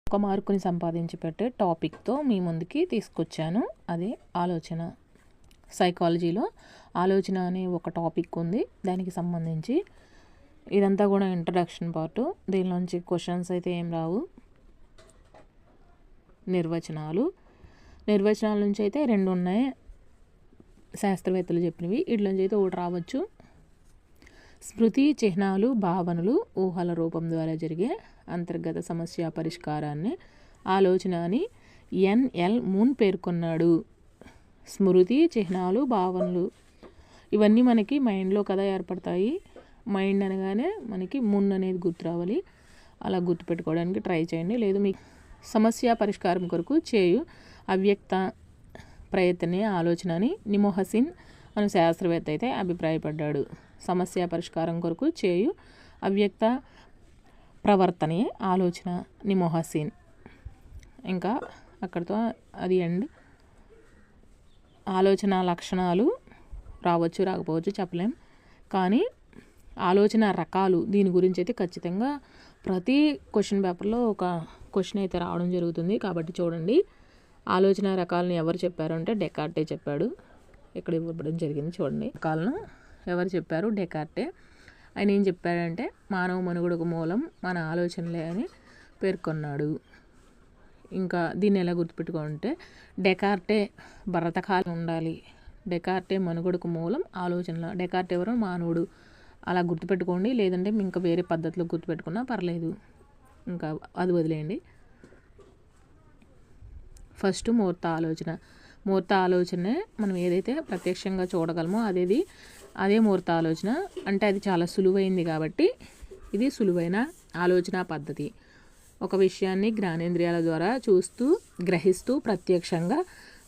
ఒక మార్కుని సంపాదించి పెట్టే టాపిక్తో మీ ముందుకి తీసుకొచ్చాను. అదే ఆలోచన. సైకాలజీలో ఆలోచన అనే ఒక టాపిక్ ఉంది. దానికి సంబంధించి ఇదంతా కూడా ఇంట్రడక్షన్ పార్టు. దీనిలోంచి క్వశ్చన్స్ అయితే ఏం రావు. నిర్వచనాల నుంచి అయితే 2 ఉన్నాయి, శాస్త్రవేత్తలు చెప్పినవి. వీటిలోంచి అయితే ఒకటి రావచ్చు. స్మృతి చిహ్నాలు, భావనలు, ఊహల రూపం ద్వారా జరిగే అంతర్గత సమస్య పరిష్కారాన్ని ఆలోచన అని ఎన్ఎల్ మూన్ పేర్కొన్నాడు. స్మృతి చిహ్నాలు, భావనలు ఇవన్నీ మనకి మైండ్లో కదా ఏర్పడతాయి. మైండ్ అనగానే మనకి మున్ అనేది గుర్తు రావాలి. అలా గుర్తుపెట్టుకోవడానికి ట్రై చేయండి. లేదు మీ సమస్య పరిష్కారం కొరకు చేయు అవ్యక్త ప్రయత్నే ఆలోచన అని నిమోహసిన్ అనే శాస్త్రవేత్త అయితే అభిప్రాయపడ్డాడు. సమస్య పరిష్కారం కొరకు చేయు అవ్యక్త ప్రవర్తనే ఆలోచన, నిమోహసిన్. ఇంకా అక్కడితో అది ఎండ్. ఆలోచన లక్షణాలు రావచ్చు, రాకపోవచ్చు, చెప్పలేం. కానీ ఆలోచన రకాలు దీని గురించి అయితే ఖచ్చితంగా ప్రతి క్వశ్చన్ పేపర్లో ఒక క్వశ్చన్ అయితే రావడం జరుగుతుంది. కాబట్టి చూడండి, ఆలోచన రకాలను ఎవరు చెప్పారు అంటే డెకార్టే చెప్పాడు. ఇక్కడ ఇవ్వడం జరిగింది చూడండి. రకాలను ఎవరు చెప్పారు? డెకార్టే. ఆయన ఏం చెప్పాడంటే మానవ మనుగడకు మూలం మన ఆలోచనలే అని పేర్కొన్నాడు. ఇంకా దీన్ని ఎలా గుర్తుపెట్టుకుంటే డెకార్టే భరతకాలం ఉండాలి. డెకార్టే మనుగడకు మూలం ఆలోచనల. డెకార్టే ఎవరు? మానవుడు. అలా గుర్తుపెట్టుకోండి. లేదంటే ఇంకా వేరే పద్ధతిలో గుర్తుపెట్టుకున్నా పర్లేదు. ఇంకా అది వదిలేయండి. ఫస్ట్ మూర్త ఆలోచన. మూర్త ఆలోచనే మనం ఏదైతే ప్రత్యక్షంగా చూడగలమో అదే మూర్త ఆలోచన. అంటే అది చాలా సులువైంది కాబట్టి ఇది సులువైన ఆలోచన పద్ధతి. ఒక విషయాన్ని జ్ఞానేంద్రియాల ద్వారా చూస్తూ గ్రహిస్తూ ప్రత్యక్షంగా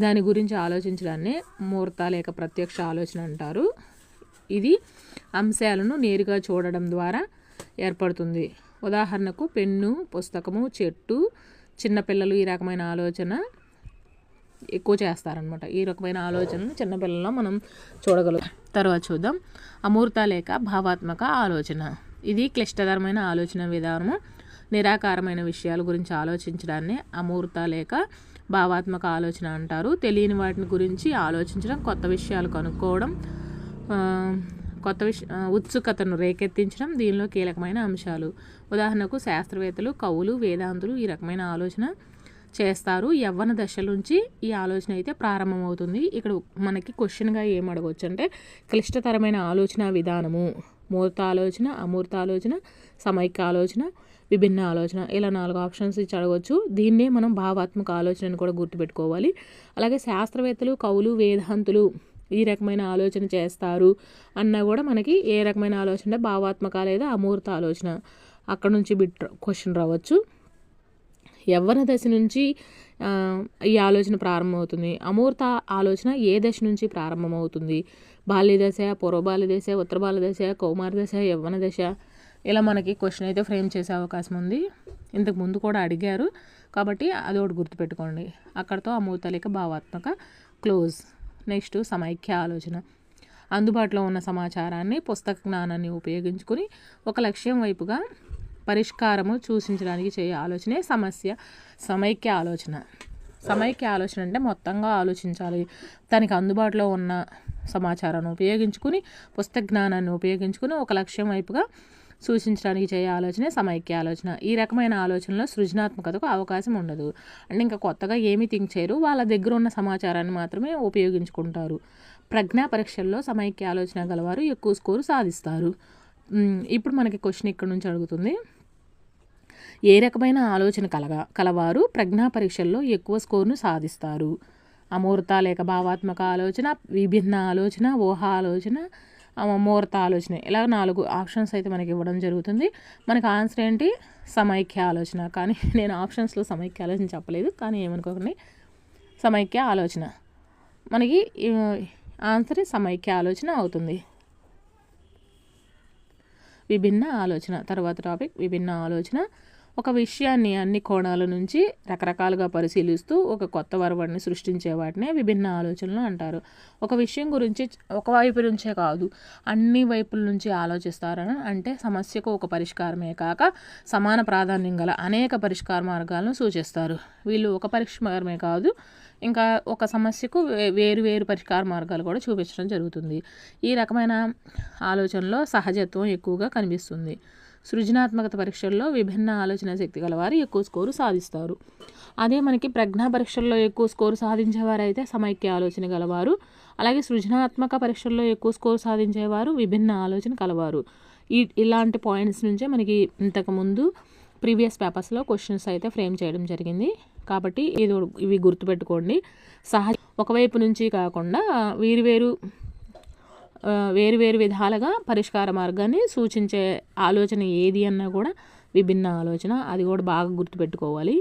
దాని గురించి ఆలోచించడాన్ని మూర్త లేక ప్రత్యక్ష ఆలోచన అంటారు. ఇది అంశాలను నేరుగా చూడడం ద్వారా ఏర్పడుతుంది. ఉదాహరణకు పెన్ను, పుస్తకము, చెట్టు. చిన్నపిల్లలు ఈ రకమైన ఆలోచన ఎక్కువ చేస్తారనమాట. ఈ రకమైన ఆలోచనలు చిన్నపిల్లల్లో మనం చూడగలం. తర్వాత చూద్దాం అమూర్త లేక భావాత్మక ఆలోచన. ఇది క్లిష్టతరమైన ఆలోచన విధానము. నిరాకారమైన విషయాల గురించి ఆలోచించడాన్ని అమూర్త లేక భావాత్మక ఆలోచన అంటారు. తెలియని వాటిని గురించి ఆలోచించడం, కొత్త విషయాలు కనుక్కోవడం, ఉత్సుకతను రేకెత్తించడం దీనిలో కీలకమైన అంశాలు. ఉదాహరణకు శాస్త్రవేత్తలు, కవులు, వేదాంతులు ఈ రకమైన ఆలోచన చేస్తారు. యవ్వన దశ నుంచి ఈ ఆలోచన అయితే ప్రారంభమవుతుంది. ఇక్కడ మనకి క్వశ్చన్గా ఏం అడగవచ్చు అంటే క్లిష్టతరమైన ఆలోచన విధానము, మూర్త ఆలోచన, అమూర్త ఆలోచన, సమైక్య ఆలోచన, విభిన్న ఆలోచన, ఇలా 4 ఆప్షన్స్ ఇచ్చి అడగవచ్చు. దీన్నే మనం భావాత్మక ఆలోచనను కూడా గుర్తుపెట్టుకోవాలి. అలాగే శాస్త్రవేత్తలు, కవులు, వేదాంతులు ఈ రకమైన ఆలోచన చేస్తారు అన్నా కూడా మనకి ఏ రకమైన ఆలోచన అంటే భావాత్మక లేదా అమూర్త ఆలోచన. అక్కడ నుంచి క్వశ్చన్ రావచ్చు. యవ్వన దశ నుంచి ఈ ఆలోచన ప్రారంభమవుతుంది. అమూర్త ఆలోచన ఏ దశ నుంచి ప్రారంభమవుతుంది? బాల్య దశ, పూర్వబాల్య దశ, ఉత్తర బాల్య దశ, కౌమార దశ, యవ్వన దశ. ఇలా మనకి క్వశ్చన్ అయితే ఫ్రేమ్ చేసే అవకాశం ఉంది. ఇంతకు ముందు కూడా అడిగారు కాబట్టి అది ఒకటి గుర్తుపెట్టుకోండి. అక్కడతో అమూర్త లేక భావాత్మక క్లోజ్. నెక్స్ట్ సమైక్య ఆలోచన. అందుబాటులో ఉన్న సమాచారాన్ని, పుస్తక జ్ఞానాన్ని ఉపయోగించుకుని ఒక లక్ష్యం వైపుగా పరిష్కారము సూచించడానికి చేయ ఆలోచనే సమైక్య ఆలోచన. సమైక్య ఆలోచన అంటే మొత్తంగా ఆలోచించాలి. దానికి అందుబాటులో ఉన్న సమాచారాన్ని ఉపయోగించుకుని, పుస్తక జ్ఞానాన్ని ఉపయోగించుకుని ఒక లక్ష్యం వైపుగా సూచించడానికి చేయ ఆలోచనే సమైక్య ఆలోచన. ఈ రకమైన ఆలోచనలో సృజనాత్మకతకు అవకాశం ఉండదు. అంటే ఇంకా కొత్తగా ఏమీ థింక్ చేయరు. వాళ్ళ దగ్గర ఉన్న సమాచారాన్ని మాత్రమే ఉపయోగించుకుంటారు. ప్రజ్ఞా పరీక్షల్లో సమైక్య ఆలోచన గలవారు ఎక్కువ స్కోరు సాధిస్తారు. ఇప్పుడు మనకి క్వశ్చన్ ఇక్కడ నుంచి అడుగుతుంది. ఏ రకమైన ఆలోచన కలవారు ప్రజ్ఞా పరీక్షల్లో ఎక్కువ స్కోరును సాధిస్తారు? అమూర్త లేక భావాత్మక ఆలోచన, విభిన్న ఆలోచన, ఊహ ఆలోచన, మూర్త ఆలోచన. ఇలా 4 ఆప్షన్స్ అయితే మనకి ఇవ్వడం జరుగుతుంది. మనకి ఆన్సర్ ఏంటి? సమైక్య ఆలోచన. కానీ నేను ఆప్షన్స్లో సమైక్య ఆలోచన చెప్పలేదు, కానీ ఏమనుకోకండి, సమైక్య ఆలోచన. మనకి ఆన్సర్ సమైక్య ఆలోచన అవుతుంది. విభిన్న ఆలోచన తర్వాత టాపిక్ విభిన్న ఆలోచన. ఒక విషయాన్ని అన్ని కోణాల నుంచి రకరకాలుగా పరిశీలిస్తూ ఒక కొత్త వరవడిని సృష్టించే వాటినే విభిన్న ఆలోచనలు అంటారు. ఒక విషయం గురించి ఒక వైపు నుంచే కాదు, అన్ని వైపుల నుంచి ఆలోచిస్తారని అంటే సమస్యకు ఒక పరిష్కారమే కాక సమాన ప్రాధాన్యం గల అనేక పరిష్కార మార్గాలను సూచిస్తారు. వీళ్ళు ఒక పరిష్కారమే కాదు, ఇంకా ఒక సమస్యకు వేరు వేరు పరిష్కార మార్గాలు కూడా చూపించడం జరుగుతుంది. ఈ రకమైన ఆలోచనలో సహజత్వం ఎక్కువగా కనిపిస్తుంది. సృజనాత్మకత పరీక్షల్లో విభిన్న ఆలోచన శక్తి గలవారు ఎక్కువ స్కోరు సాధిస్తారు. అదే మనకి ప్రజ్ఞా పరీక్షల్లో ఎక్కువ స్కోరు సాధించేవారైతే సమైక్య ఆలోచన గలవారు, అలాగే సృజనాత్మక పరీక్షల్లో ఎక్కువ స్కోరు సాధించేవారు విభిన్న ఆలోచన కలవారు. ఇలాంటి పాయింట్స్ నుంచే మనకి ఇంతకుముందు ప్రీవియస్ పేపర్స్లో క్వశ్చన్స్ అయితే ఫ్రేమ్ చేయడం జరిగింది. కాబట్టి ఇవి గుర్తుపెట్టుకోండి. ఒకవైపు నుంచి కాకుండా వేరు వేరు విధాలుగా పరిష్కార మార్గాన్ని సూచించే ఆలోచన ఏది అన్నా కూడా విభిన్న ఆలోచన. అది కూడా బాగా గుర్తుపెట్టుకోవాలి.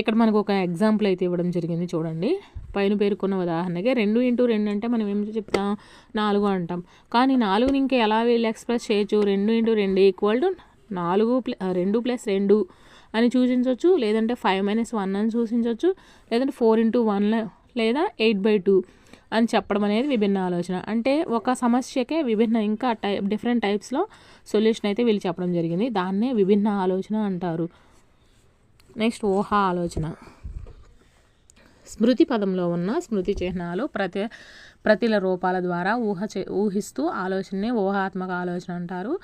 ఇక్కడ మనకు ఒక ఎగ్జాంపుల్ అయితే ఇవ్వడం జరిగింది చూడండి. పైన పేర్కొన్న ఉదాహరణకి 2x2 అంటే మనం ఏం చెప్తాం, 4 అంటాం. కానీ 4ని ఇంకా ఎలా వీళ్ళు ఎక్స్ప్రెస్ చేయొచ్చు, 2x2 = 2 + 2 అని సూచించవచ్చు, లేదంటే 5 - 1 అని సూచించవచ్చు, లేదంటే 4x1 లేదా 8/2 అని చెప్పడం అనేది విభిన్న ఆలోచన. అంటే ఒక సమస్యకే విభిన్న ఇంకా డిఫరెంట్ టైప్స్లో సొల్యూషన్ అయితే వీళ్ళు చెప్పడం జరిగింది. దాన్నే విభిన్న ఆలోచన అంటారు. నెక్స్ట్ ఊహా ఆలోచన. స్మృతి పదంలో ఉన్న స్మృతి చిహ్నాలు ప్రతిల రూపాల ద్వారా ఊహిస్తూ ఆలోచననే ఊహాత్మక ఆలోచన అంటారు.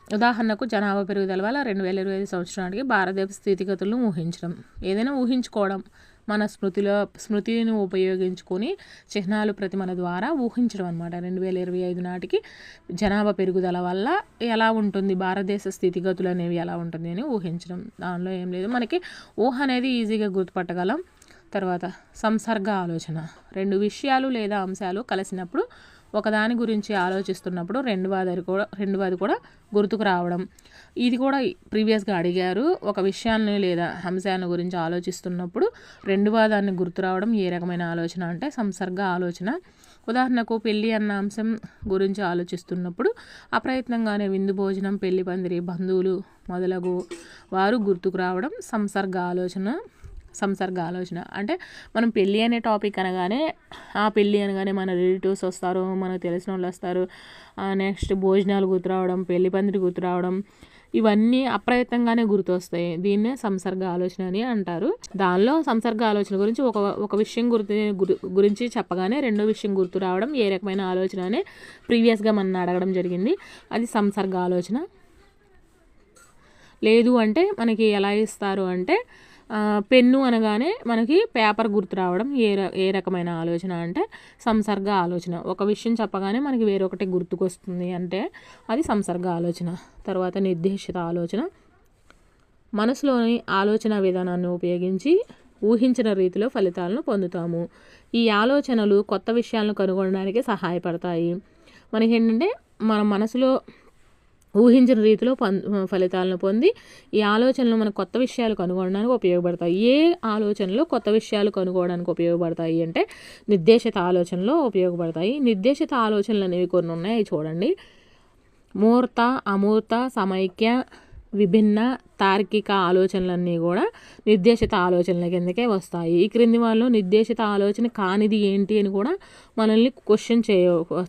ఉదాహరణకు జనాభా పెరుగుదల వల్ల 2025 సంవత్సరానికి భారతదేశ స్థితిగతులను ఊహించడం. ఏదైనా ఊహించుకోవడం, మన స్మృతిని ఉపయోగించుకొని చిహ్నాలు ప్రతిమల ద్వారా ఊహించడం అనమాట. 2025 నాటికి జనాభా పెరుగుదల వల్ల ఎలా ఉంటుంది, భారతదేశ స్థితిగతులు అనేవి ఎలా ఉంటుంది అని ఊహించడం. దానిలో ఏం లేదు, మనకి ఊహ అనేది ఈజీగా గుర్తుపట్టగలం. తర్వాత సంసర్గ ఆలోచన. 2 విషయాలు లేదా అంశాలు కలిసినప్పుడు ఒకదాని గురించి ఆలోచిస్తున్నప్పుడు రెండవది కూడా గుర్తుకు రావడం. ఇది కూడా ప్రీవియస్గా అడిగారు. ఒక విషయాన్ని లేదా అంశాన్ని గురించి ఆలోచిస్తున్నప్పుడు రెండవదాన్ని గుర్తు రావడం ఏ రకమైన ఆలోచన అంటే సంసర్గ ఆలోచన. ఉదాహరణకు పెళ్ళి అన్న అంశం గురించి ఆలోచిస్తున్నప్పుడు అప్రయత్నంగానే విందు భోజనం, పెళ్లి పందిరి, బంధువులు మొదలగు వారు గుర్తుకు రావడం సంసర్గ ఆలోచన. అంటే మనం పెళ్ళి అనే టాపిక్ అనగానే మన రిలేటివ్స్ వస్తారు, మనకు తెలిసిన వాళ్ళు వస్తారు, నెక్స్ట్ భోజనాలు గుర్తురావడం, పెళ్లి పందిరి గుర్తురావడం, ఇవన్నీ అప్రయత్నంగానే గుర్తొస్తాయి. దీన్నే సంసర్గ ఆలోచన అని అంటారు. దానిలో సంసర్గ ఆలోచన గురించి ఒక విషయం గురించి చెప్పగానే రెండో విషయం గుర్తు రావడం ఏ రకమైన ఆలోచన అనే ప్రీవియస్గా మన అడగడం జరిగింది. అది సంసర్గ ఆలోచన. లేదు అంటే మనకి ఎలా ఇస్తారు అంటే పెన్ను అనగానే మనకి పేపర్ గుర్తు రావడం ఏ రకమైన ఆలోచన అంటే సంసర్గ ఆలోచన. ఒక విషయం చెప్పగానే మనకి వేరొకటి గుర్తుకొస్తుంది అంటే అది సంసర్గ ఆలోచన. తర్వాత నిర్దేశిత ఆలోచన. మనసులోని ఆలోచన విధానాన్ని ఉపయోగించి ఊహించిన రీతిలో ఫలితాలను పొందుతాము. ఈ ఆలోచనలు కొత్త విషయాలను కనుగొనడానికి సహాయపడతాయి. మనకి ఏంటంటే మన మనసులో ఊహించిన రీతిలో ఫలితాలను పొంది ఈ ఆలోచనలు మనకు కొత్త విషయాలు కనుగొనడానికి ఉపయోగపడతాయి. ఏ ఆలోచనలు కొత్త విషయాలు కనుగొనడానికి ఉపయోగపడతాయి అంటే నిర్దేశిత ఆలోచనలో ఉపయోగపడతాయి. నిర్దేశిత ఆలోచనలు అనేవి కొన్ని ఉన్నాయి, చూడండి. మూర్త, అమూర్త, సమైక్య, విభిన్న, తార్కిక ఆలోచనలన్నీ కూడా నిర్దేశిత ఆలోచనల కిందకే వస్తాయి. ఈ క్రింది వాళ్ళు నిర్దేశిత ఆలోచన కానిది ఏంటి అని కూడా మనల్ని క్వశ్చన్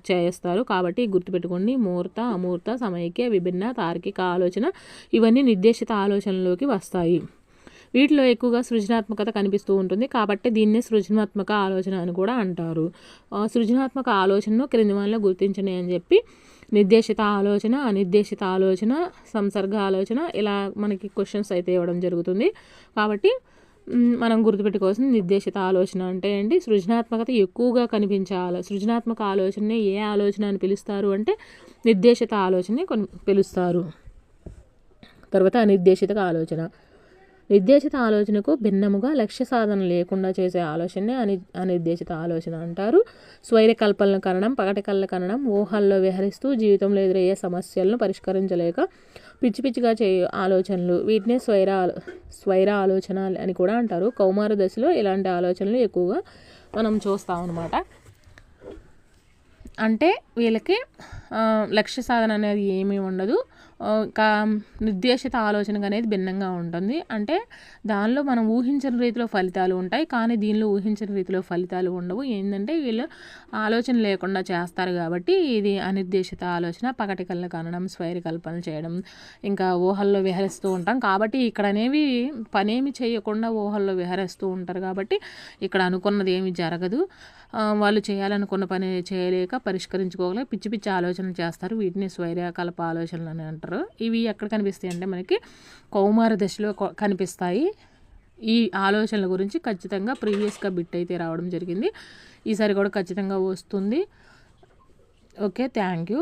చేస్తారు. కాబట్టి గుర్తుపెట్టుకోండి, మూర్త, అమూర్త, సమైక్య, విభిన్న, తార్కిక ఆలోచన ఇవన్నీ నిర్దేశిత ఆలోచనలోకి వస్తాయి. వీటిలో ఎక్కువగా సృజనాత్మకత కనిపిస్తూ ఉంటుంది. కాబట్టి దీన్నే సృజనాత్మక ఆలోచన అని కూడా అంటారు. సృజనాత్మక ఆలోచనను క్రింది వాళ్ళలో గుర్తించండి అని చెప్పి నిర్దేశిత ఆలోచన, అనిర్దేశిత ఆలోచన, సంసర్గ ఆలోచన ఇలా మనకి క్వశ్చన్స్ అయితే ఇవ్వడం జరుగుతుంది. కాబట్టి మనం గుర్తుపెట్టుకోవాల్సిన నిర్దేశిత ఆలోచన అంటే ఏంటి, సృజనాత్మకత ఎక్కువగా కనిపించే సృజనాత్మక ఆలోచననే ఏ ఆలోచన అని పిలుస్తారు అంటే నిర్దేశిత ఆలోచనే పిలుస్తారు. తర్వాత అనిర్దేశిత ఆలోచన. నిర్దేశిత ఆలోచనకు భిన్నముగా లక్ష్య సాధన లేకుండా చేసే ఆలోచనే అనిర్దేశిత ఆలోచన అంటారు. స్వైర కల్పనల కరణం, పగటి కళ్ళ కరణం, ఊహల్లో విహరిస్తూ జీవితంలో ఎదురయ్యే సమస్యలను పరిష్కరించలేక పిచ్చి పిచ్చిగా చేయే ఆలోచనలు, వీటినే స్వైర ఆలోచన అని కూడా అంటారు. కౌమార దశలో ఇలాంటి ఆలోచనలు ఎక్కువగా మనం చూస్తాం అన్నమాట. అంటే వీళ్ళకి లక్ష్య సాధన అనేది ఏమీ ఉండదు, నిర్దేశిత ఆలోచన అనేది భిన్నంగా ఉంటుంది. అంటే దానిలో మనం ఊహించిన రీతిలో ఫలితాలు ఉంటాయి, కానీ దీనిలో ఊహించిన రీతిలో ఫలితాలు ఉండవు. ఏంటంటే వీళ్ళు ఆలోచన లేకుండా చేస్తారు కాబట్టి ఇది అనిర్దేశిత ఆలోచన. పగటి కళ్ళ కనడం, స్వైర కల్పనలు చేయడం, ఇంకా ఊహల్లో విహరిస్తూ ఉంటాం కాబట్టి ఇక్కడ అనేవి పనేమి చేయకుండా ఊహల్లో విహరిస్తూ ఉంటారు కాబట్టి ఇక్కడ అనుకున్నది ఏమి జరగదు. వాళ్ళు చేయాలనుకున్న పని చేయలేక పరిష్కరించుకోగల పిచ్చి పిచ్చి ఆలోచనలు చేస్తారు. వీటిని స్వైరకల్ప ఆలోచనలు అని అంటారు. ఇవి ఎక్కడ కనిపిస్తాయి అంటే మనకి కౌమార దశలో కనిపిస్తాయి. ఈ ఆలోచనల గురించి ఖచ్చితంగా ప్రీవియస్గా బిట్ అయితే రావడం జరిగింది. ఈసారి కూడా ఖచ్చితంగా వస్తుంది. Okay, thank you.